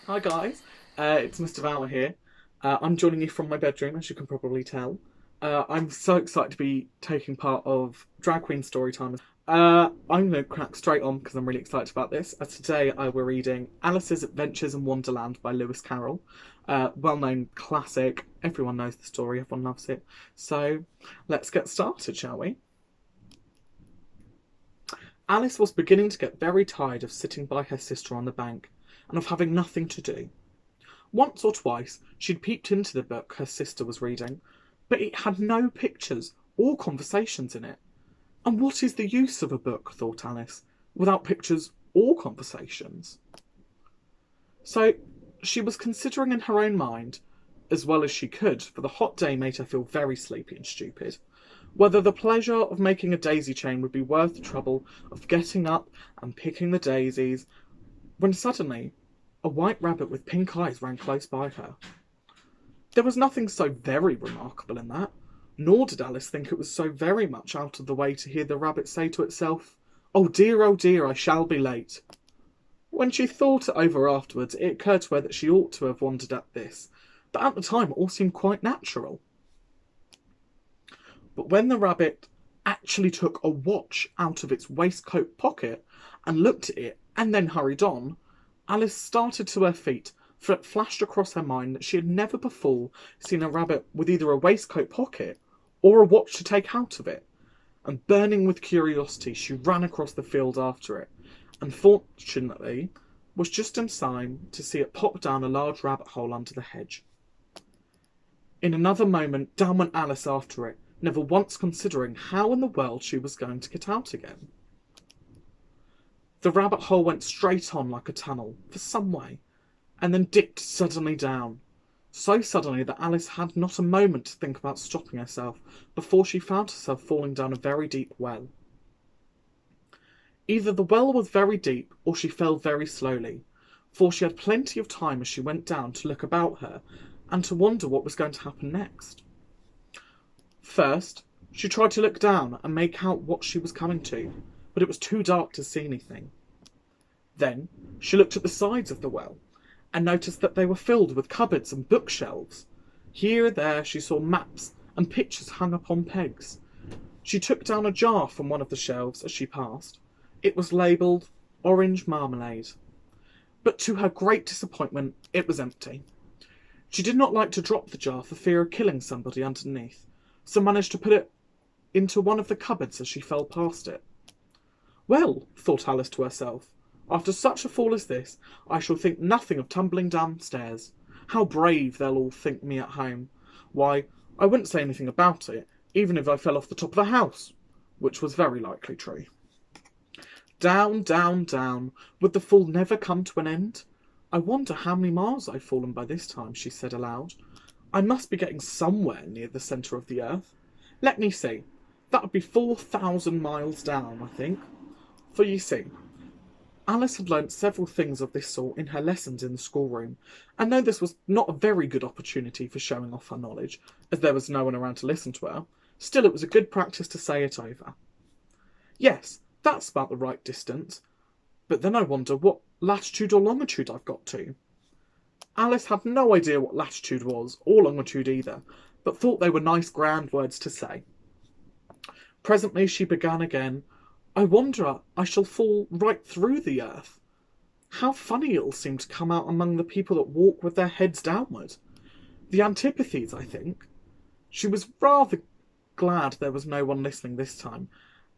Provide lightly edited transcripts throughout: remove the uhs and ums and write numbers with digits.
Hi guys, it's Mr. Vower here. I'm joining you from my bedroom, as you can probably tell. I'm so excited to be taking part of Drag Queen Storytime. I'm going to crack straight on because I'm really excited about this. Today I were reading Alice's Adventures in Wonderland by Lewis Carroll. Well-known classic. Everyone knows the story, everyone loves it. So let's get started, shall we? Alice was beginning to get very tired of sitting by her sister on the bank and of having nothing to do. Once or twice she'd peeped into the book her sister was reading, but it had no pictures or conversations in it. And what is the use of a book, thought Alice, without pictures or conversations? So she was considering in her own mind, as well as she could, for the hot day made her feel very sleepy and stupid, whether the pleasure of making a daisy chain would be worth the trouble of getting up and picking the daisies, when suddenly a white rabbit with pink eyes ran close by her. There was nothing so very remarkable in that, nor did Alice think it was so very much out of the way to hear the rabbit say to itself, oh dear, I shall be late." When she thought it over afterwards, it occurred to her that she ought to have wondered at this, but at the time it all seemed quite natural. But when the rabbit actually took a watch out of its waistcoat pocket and looked at it and then hurried on, Alice started to her feet, for it flashed across her mind that she had never before seen a rabbit with either a waistcoat pocket or a watch to take out of it, and burning with curiosity she ran across the field after it, and fortunately was just in time to see it pop down a large rabbit hole under the hedge. In another moment down went Alice after it, never once considering how in the world she was going to get out again. The rabbit hole went straight on like a tunnel for some way, and then dipped suddenly down, so suddenly that Alice had not a moment to think about stopping herself before she found herself falling down a very deep well. Either the well was very deep or she fell very slowly, for she had plenty of time as she went down to look about her and to wonder what was going to happen next. First, she tried to look down and make out what she was coming to, but it was too dark to see anything. Then she looked at the sides of the well and noticed that they were filled with cupboards and bookshelves. Here and there she saw maps and pictures hung upon pegs. She took down a jar from one of the shelves as she passed. It was labelled orange marmalade, but to her great disappointment it was empty. She did not like to drop the jar for fear of killing somebody underneath, so managed to put it into one of the cupboards as she fell past it. Well, thought Alice to herself, after such a fall as this, I shall think nothing of tumbling downstairs. How brave they'll all think me at home. Why, I wouldn't say anything about it, even if I fell off the top of the house, which was very likely true. Down, down, down, would the fall never come to an end? I wonder how many miles I've fallen by this time, she said aloud. I must be getting somewhere near the centre of the earth. Let me see. That would be 4,000 miles down, I think. For you see, Alice had learnt several things of this sort in her lessons in the schoolroom, and though this was not a very good opportunity for showing off her knowledge, as there was no one around to listen to her, still it was a good practice to say it over. Yes, that's about the right distance, but then I wonder what latitude or longitude I've got to. Alice had no idea what latitude was, or longitude either, but thought they were nice grand words to say. Presently she began again. I wonder I shall fall right through the earth. How funny it'll seem to come out among the people that walk with their heads downward. The antipathies, I think. She was rather glad there was no one listening this time,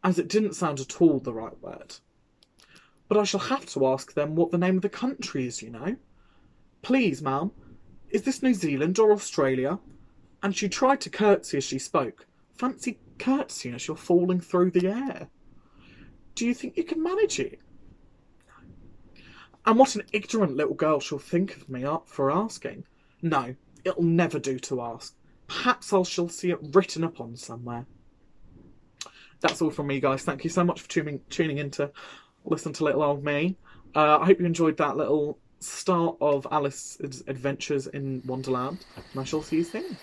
as it didn't sound at all the right word. But I shall have to ask them what the name of the country is, you know. Please, ma'am, is this New Zealand or Australia? And she tried to curtsy as she spoke. Fancy curtsying as you're falling through the air. Do you think you can manage it? And what an ignorant little girl she'll think of me up for asking. No, it'll never do to ask. Perhaps I shall see it written upon somewhere. That's all from me, guys. Thank you so much for tuning in to listen to little old me. I hope you enjoyed that little start of Alice's adventures in Wonderland, and I shall see you soon.